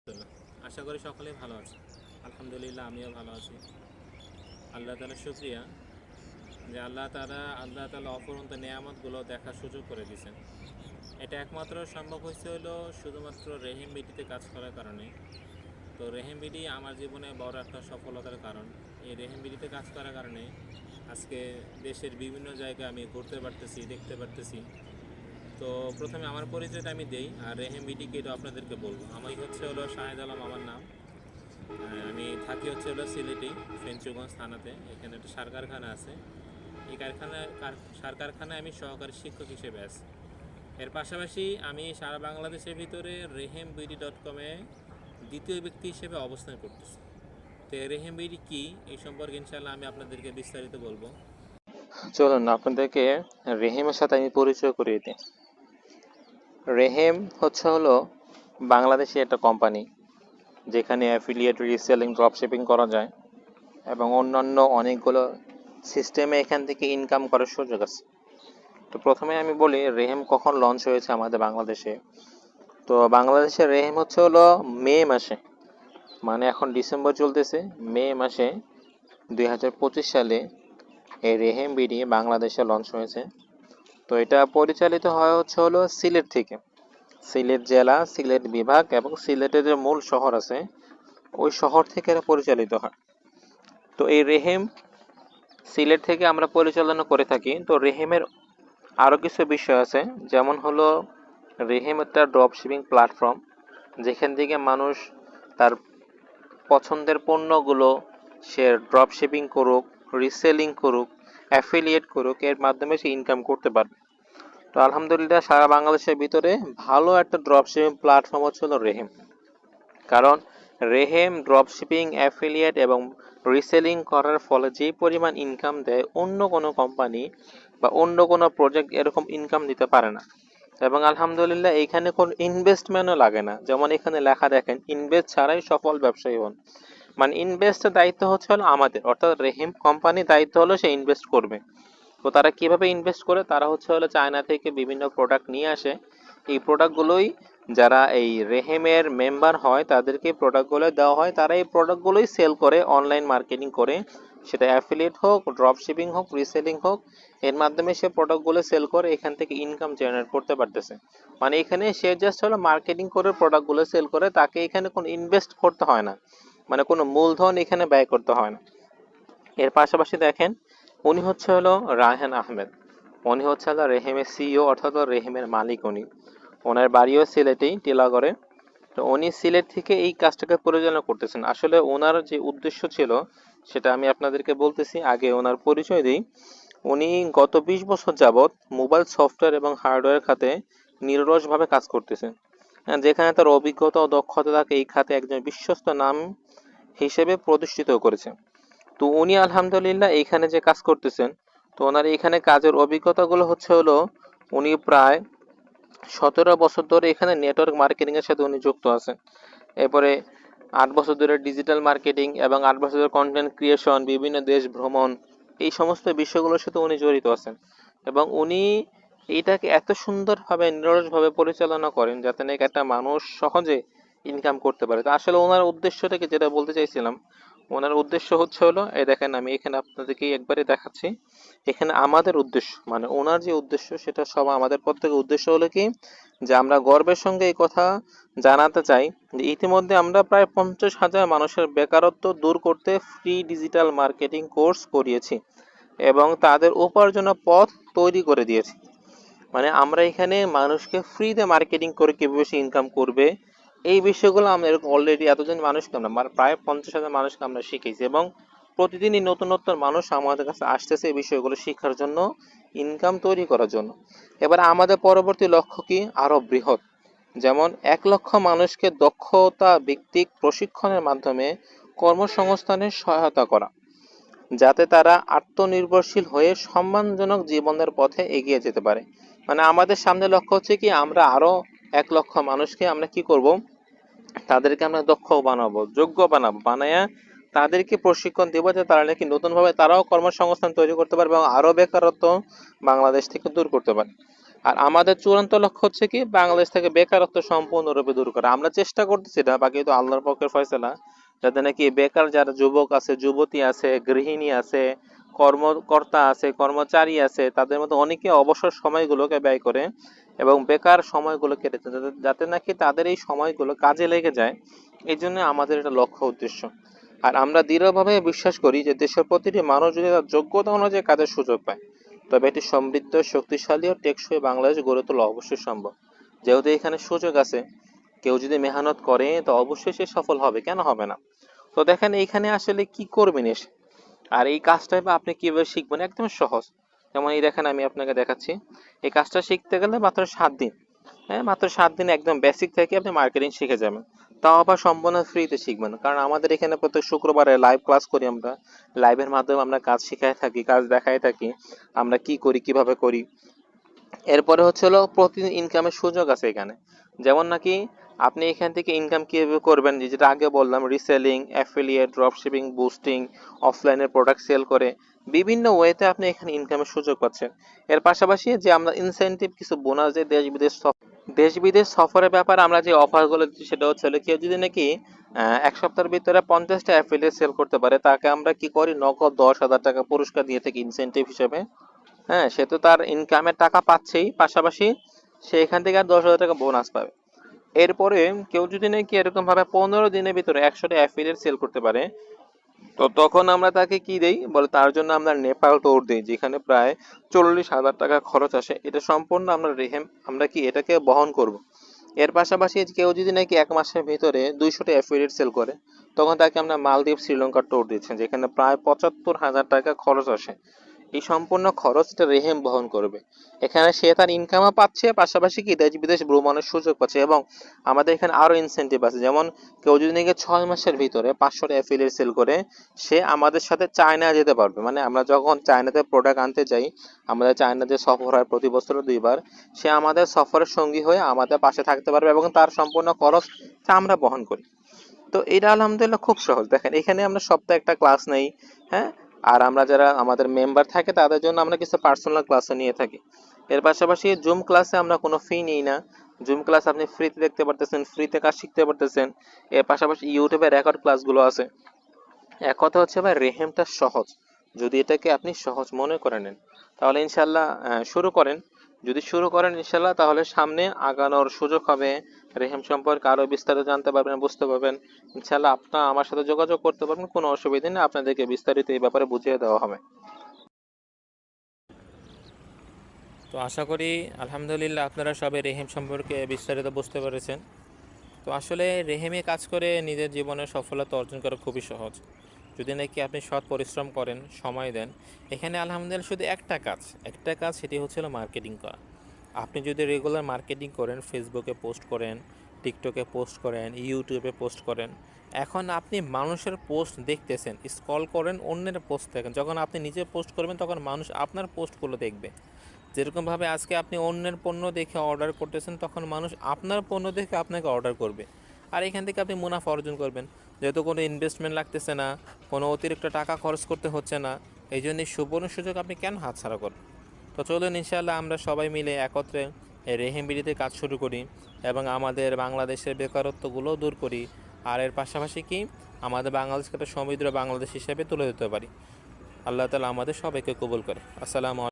চলো, আশা করি সকলেই ভালো আছে। আলহামদুলিল্লাহ, আমিও ভালো আছি। আল্লাহ তাআলা শুকরিয়া যে আল্লাহ তাআলা অফুরন্ত নেয়ামতগুলো দেখার সুযোগ করে দিয়েছেন। এটা একমাত্র সম্ভব হয়েছে হলো শুধুমাত্র রেহিম বিডিতে কাজ করার কারণে। তো রেহিম বিডি আমার জীবনে বড় একটা সফলতার কারণ। এই রেহিম বিডিতে কাজ করার কারণে আজকে দেশের বিভিন্ন জায়গায় আমি ঘুরতে পারতেছি, দেখতে পারতেছি। তো প্রথমে আমার পরিচয়টা আমি দেই, আর রেহিম বিডিকে এটা আপনাদেরকে বলবো। আমি হচ্ছে হলো শাহেদ আলম আমার নাম। আমি থাকি হচ্ছে হলো সিলেটি, ফেঞ্চুগঞ্জ থানাতে। এখানে একটা সার কারখানা আছে। এই সার কারখানায় আমি সহকারী শিক্ষক হিসেবে আছি। এর পাশাপাশি আমি সারা বাংলাদেশের ভিতরে rehembidy.com-এ দ্বিতীয় ব্যক্তি হিসেবে অবস্থান করতেছি। তো রেহেম বিডি কী, এই সম্পর্কে ইনশাল্লাহ আমি আপনাদেরকে বিস্তারিত বলবো। চলুন আপনাদেরকে রেহেমের সাথে আমি পরিচয় করিয়ে দিই। রেহেম হলো বাংলাদেশি একটা কোম্পানি, যেখানে অ্যাফিলিয়েট, রিসেলিং, ড্রপশিপিং করা যায় এবং অন্যান্য অনেকগুলো সিস্টেমে এখান থেকে ইনকাম করার সুযোগ আছে। তো প্রথমে আমি বলি রেহেম কখন লঞ্চ হয়েছে আমাদের বাংলাদেশে। তো বাংলাদেশে রেহেম হলো মে মাসে, মানে এখন ডিসেম্বর চলতেছে, মে মাসে 2025 সালে এই রেহেম বিডি বাংলাদেশে লঞ্চ হয়েছে। তো এটা পরিচালিত হয় হলো সিলেট থেকে। সিলেট জেলা, সিলেট বিভাগ এবং সিলেটের যে মূল শহর আছে ওই শহর থেকে এটা পরিচালিত হয়। তো এই রেহেম সিলেট থেকে আমরা পরিচালনা করে থাকি। তো রেহেমের আরও কিছু বিষয় আছে, যেমন হলো রেহেম একটা ড্রপ শিপিং প্ল্যাটফর্ম, যেখান থেকে মানুষ তার পছন্দের পণ্যগুলো সে ড্রপ শিপিং করুক, রিসেলিং করুক, অ্যাফিলিয়েট করুক, এর মাধ্যমে সে ইনকাম করতে পারবে। তো আলহামদুলিল্লাহ সারা বাংলাদেশের ভিতরে ভালো একটা ড্রপশিপিং প্ল্যাটফর্ম হলো রেহেম। কারণ রেহেম ড্রপশিপিং, অ্যাফিলিয়েট এবং রিসেলিং করার ফলে যে পরিমাণ ইনকাম দেয় অন্য কোনো কোম্পানি বা অন্য কোনো প্রজেক্ট এরকম ইনকাম দিতে পারে না। এবং আলহামদুলিল্লাহ এইখানে কোনো ইনভেস্টমেন্টও লাগে না। যেমন এখানে লেখা দেখেন, ইনভেস্ট ছাড়াই সফল ব্যবসায়ী হন। মানে ইনভেস্টের দায়িত্ব হলো আমাদের, অর্থাৎ রেহেম কোম্পানির দায়িত্ব হলো সে ইনভেস্ট করবে। তো তারা কিভাবে ইনভেস্ট করে, তারা হলো চায়না থেকে বিভিন্ন প্রোডাক্ট নিয়ে আসে। এই প্রোডাক্টগুলোই যারা এই রেহেমের মেম্বার হয় তাদেরকে প্রোডাক্টগুলো দেওয়া হয়, তারা এই প্রোডাক্টগুলোই সেল করে, অনলাইন মার্কেটিং করে, সেটা অ্যাফিলিয়েট হোক, ড্রপ শিপিং হোক, রিসেলিং হোক, এর মাধ্যমে সে প্রোডাক্টগুলো সেল করে এখান থেকে ইনকাম জেনারেট করতে পারতেছে। মানে এখানে সে জাস্ট মার্কেটিং করে প্রোডাক্টগুলো সেল করে, তাকে এখানে কোনো ইনভেস্ট করতে হয় না, মানে কোনো মূলধন এখানে ব্যয় করতে হয় না। এর পাশাপাশি দেখেন, উনি হলো রায়হান আহমেদ। উনি হলো রেহেমের সিইও, অর্থাৎ রেহেমের মালিক। ওনার বাড়িও সিলেটেই, টিলাগড়ে। তো উনি সিলেট থেকে এই কাজটাকে পরিচালনা করতেছেন। আসলে ওনার যে উদ্দেশ্য ছিল সেটা আমি আপনাদেরকে বলতেছি। আগে ওনার পরিচয় দিই। উনি গত 20 বছর যাবৎ মোবাইল সফটওয়্যার এবং হার্ডওয়্যার খাতে নিরলসভাবে কাজ করতেছেন, যেখানে তার অভিজ্ঞতা ও দক্ষতা তাকে এই খাতে একজন বিশ্বস্ত নাম হিসেবে প্রতিষ্ঠিত করেছে। তো উনি আলহামদুলিল্লাহ এইখানে যে কাজ করতেছেন, তো ওনার এখানে কাজের অভিজ্ঞতাগুলো হলো উনি প্রায় 17 বছর ধরে এখানে নেটওয়ার্ক মার্কেটিং এর সাথে উনি যুক্ত আছেন। এরপরে 8 বছর ধরে ডিজিটাল মার্কেটিং এবং 8 বছর ধরে কন্টেন্ট ক্রিয়েশন, বিভিন্ন দেশ ভ্রমণ, এই সমস্ত বিষয়গুলোর সাথে উনি জড়িত আছেন। এবং উনি এইটাকে এত সুন্দরভাবে, নিরলসভাবে পরিচালনা করেন যাতে নাকি একটা মানুষ সহজে ইনকাম করতে পারে। তো আসলে ওনার উদ্দেশ্যটাকে যেটা বলতে চাইছিলাম, ওনার উদ্দেশ্য হলো এই দেখেন, আমি এখানে আপনাদেরকে একবারে দেখাচ্ছি। এখানে আমাদের উদ্দেশ্য, মানে ওনার যে উদ্দেশ্য সেটা সব আমাদের প্রত্যেকের উদ্দেশ্য হলো কি, যে আমরা গর্বের সঙ্গে এই কথা জানাতে চাই যে ইতিমধ্যে আমরা প্রায় 50,000 মানুষের বেকারত্ব দূর করতে ফ্রি ডিজিটাল মার্কেটিং কোর্স করিয়েছি এবং তাদের উপার্জনের পথ তৈরি করে দিয়েছি। মানে আমরা এখানে মানুষকে ফ্রিতে মার্কেটিং করে কিভাবে সে ইনকাম করবে, এই বিষয়গুলো আমরা এরকম অলরেডি এতজন মানুষকে আমরা প্রায় 50,000 মানুষকে আমরা শিখেছি এবং প্রতিদিনই নতুন নতুন মানুষ আমাদের কাছে আসতেছে এই বিষয়গুলো শেখার জন্য, ইনকাম তৈরি করার জন্য। এবার আমাদের পরবর্তী লক্ষ্য কি, আরো বৃহৎ। যেমন 1 লক্ষ মানুষকে দক্ষতা ভিত্তিক প্রশিক্ষণের মাধ্যমে কর্মসংস্থানের সহায়তা করা, যাতে তারা আত্মনির্ভরশীল হয়ে সম্মানজনক জীবনের পথে এগিয়ে যেতে পারে। মানে আমাদের সামনে লক্ষ্য হচ্ছে কি, আমরা আরো 1 লক্ষ মানুষকে আমরা কি করব, তাদেরকে আমরা দক্ষ বানাবো, যোগ্য বানাবো, বানায়া তাদেরকে প্রশিক্ষণ দেবো, যে তারা নাকি নতুনভাবে তারাও কর্মসংস্থান তৈরি করতে পারবে এবং আরো বেকারত্ব বাংলাদেশ থেকে দূর করতে পারে। আর আমাদের চূড়ান্ত লক্ষ্য হচ্ছে কি, বাংলাদেশ থেকে বেকারত্ব সম্পূর্ণরূপে দূর করা। আমরা চেষ্টা করতেছি না, বাকি তো আল্লাহর পক্ষের ফয়সালা। যাতে নাকি বেকার যারা যুবক আছে, যুবতী আছে, গৃহিণী আছে, কর্মকর্তা আছে, কর্মচারী আছে, তাদের মধ্যে অনেকে অবসর সময়গুলোকে ব্যয় করে এবং বেকার সময়গুলো কেটেছে, যাতে নাকি তাদের এই সময়গুলো কাজে লেগে যায়। এই জন্য আমাদের এটা লক্ষ্য উদ্দেশ্য। আর আমরা দৃঢ়ভাবে বিশ্বাস করি যে দেশের প্রতিটি মানুষ যদি তার যোগ্যতা অনুযায়ী কাজের সুযোগ পায়, তবে এটি সমৃদ্ধ, শক্তিশালী ও টেকসই বাংলাদেশ গড়ে তোলা অবশ্যই সম্ভব। যেহেতু এখানে সুযোগ আছে, কেউ যদি মেহনত করে তো অবশ্যই সে সফল হবে, কেন হবে না? তো দেখেন এইখানে আসলে কি করবেন এসে, আর এই কাজটাই বা আপনি কিভাবে শিখবেন, একদম সহজ। যেমন এই দেখেন, আমি আপনাকে দেখাচ্ছি। এই কাজটা শিখতে গেলে মাত্র 7 দিন। হ্যাঁ, মাত্র 7 দিন একদম বেসিক থেকে আপনি মার্কেটিং শিখে যাবেন। তাও আবার সম্পূর্ণ ফ্রিতে শিখবেন, কারণ আমাদের এখানে প্রত্যেক শুক্রবারে লাইভ ক্লাস করি আমরা। লাইভের মাধ্যমে আমরা কাজ শিখাই থাকি, কাজ দেখাই থাকি, আমরা কি করি, কিভাবে করি। এরপরে হচ্ছে হলো প্রতিদিন ইনকামের সুযোগ আছে এখানে। যেমন নাকি আপনি এখান থেকে ইনকাম কিভাবে করবেন, যেটা আগে বললাম, রিসেলিং, অ্যাফিলিয়েট, ড্রপশিপিং, বুস্টিং, অফলাইনে প্রোডাক্ট সেল করে বিভিন্ন ওয়েতে আপনি এখানে ইনকামের সুযোগ পাচ্ছেন। এর পাশাপাশি যে আমরা ইনসেনটিভ কিছু বোনাস দিয়ে দেশ বিদেশ সফরের ব্যাপারে আমরা যে অফারগুলো দিচ্ছি, সেটা হচ্ছে হলো কেউ যদি নাকি 1 সপ্তাহের ভিতরে 50টা অ্যাফিলিয়েট সেল করতে পারে, তাকে আমরা কি করি, নগদ 10,000 টাকা পুরস্কার দিয়ে থাকি ইনসেনটিভ হিসেবে। হ্যাঁ, সে তো তার ইনকামের টাকা পাচ্ছেই, পাশাপাশি সে এখান থেকে আর 10,000 টাকা বোনাস পাবে। এরপরে কেউ যদি নাকি এরকম ভাবে 15 দিনের ভিতরে 100টা অ্যাফিলিয়েট সেল করতে পারে, তো তখন আমরা তাকে কি দেই বলে, তার জন্য আমরা নেপাল ট্যুর দিই, যেখানে প্রায় 40,000 টাকা খরচ আসে। এটা সম্পূর্ণ আমরা কি এটাকে বহন করব। এর পাশাপাশি কেউ যদি নাকি 1 মাসের ভিতরে 200টা অ্যাফিলিয়েট সেল করে, তখন তাকে আমরা মালদ্বীপ, শ্রীলঙ্কা ট্যুর দিচ্ছি, যেখানে প্রায় 75,000 টাকা খরচ আসে। এই সম্পূর্ণ খরচটা রেহেম বহন করবে। এখানে সে তার ইনকামও পাচ্ছে, পাশাপাশি কি দেশ বিদেশ ভ্রমণের সুযোগ পাচ্ছে। এবং আমাদের এখানে আরো ইনসেন্টিভ আছে, যেমন কেউ যদি নাকি 6 মাসের ভিতরে 500টা অ্যাফিলিয়েট সেল করে, সে আমাদের সাথে চায়না যেতে পারবে। মানে আমরা যখন চায়নাতে প্রোডাক্ট আনতে যাই, আমাদের চায়নাতে সফর হয় প্রতি বছর 2বার, সে আমাদের সফরের সঙ্গী হয়ে আমাদের পাশে থাকতে পারবে এবং তার সম্পূর্ণ খরচটা আমরা বহন করি। তো এটা আলহামদুলিল্লাহ খুব সহজ। দেখেন এখানে আমরা সপ্তাহে একটা ক্লাস নেই। হ্যাঁ, আর আমরা যারা আমাদের মেম্বার থাকে তাদের জন্য আমরা কিছু পার্সোনাল ক্লাসও নিয়ে থাকি। এর পাশাপাশি জুম ক্লাসে আমরা কোনো ফি নিই না। জুম ক্লাস আপনি ফ্রিতে দেখতে পারতেছেন, ফ্রিতে কাজ শিখতে পারতেছেন। এর পাশাপাশি ইউটিউবে রেকর্ড ক্লাসগুলো আছে। এক কথা হচ্ছে ভাই, রেহেমটা সহজ। যদি এটাকে আপনি সহজ মনে করে নেন, তাহলে ইনশাল্লাহ শুরু করেন। যদি শুরু করেন ইনশাল্লাহ, তাহলে সামনে আগানোর সুযোগ হবে। রেহেম সম্পর্কে আরো বিস্তারিত জানতে পারবেন, বুঝতে পারবেন। ইনশাল্লাহ আপনারা আমার সাথে যোগাযোগ করতে পারবেন, কোনো অসুবিধা নেই, আপনাদেরকে বিস্তারিত এই ব্যাপারে বুঝিয়ে দেওয়া হবে। তো আশা করি আলহামদুলিল্লাহ আপনারা সবাই রেহেম সম্পর্কে বিস্তারিত বুঝতে পেরেছেন। তো আসলে রেহেমে কাজ করে নিজের জীবনে সফলতা অর্জন করা খুবই সহজ, যদি নাকি আপনি সৎ পরিশ্রম করেন, সময় দেন। এখানে আলহামদুলিল্লাহ শুধু একটা কাজ, সেটি হচ্ছিল মার্কেটিং করা। আপনি যদি রেগুলার মার্কেটিং করেন, ফেসবুকে পোস্ট করেন, টিকটকে পোস্ট করেন, ইউটিউবে পোস্ট করেন, এখন আপনি মানুষের পোস্ট দেখতেছেন, স্ক্রল করেন, অন্যের পোস্ট দেখেন। যখন আপনি নিজে পোস্ট করবেন, তখন মানুষ আপনার পোস্টগুলো দেখবে। যেরকমভাবে আজকে আপনি অন্যের পণ্য দেখে অর্ডার করতেছেন, তখন মানুষ আপনার পণ্য দেখে আপনাকে অর্ডার করবে। আর এখান থেকে আপনি মুনাফা অর্জন করবেন, যেহেতু কোনো ইনভেস্টমেন্ট লাগতেছে না, কোনো অতিরিক্ত টাকা খরচ করতে হচ্ছে না। এই জন্য সুবর্ণ সুযোগ আপনি কেন হাতছাড়া করবেন? তো চলুন ইনশাআল্লাহ আমরা সবাই মিলে একত্রে এই রেহেম বিডিতে কাজ শুরু করি এবং আমাদের বাংলাদেশের বেকারত্বগুলোও দূর করি। আর এর পাশাপাশি কি, আমাদের বাংলাদেশকে একটা সমৃদ্ধ বাংলাদেশ হিসেবে তুলে দিতে পারি। আল্লাহ তাআলা আমাদের সবাইকে কবুল করে। আসসালামু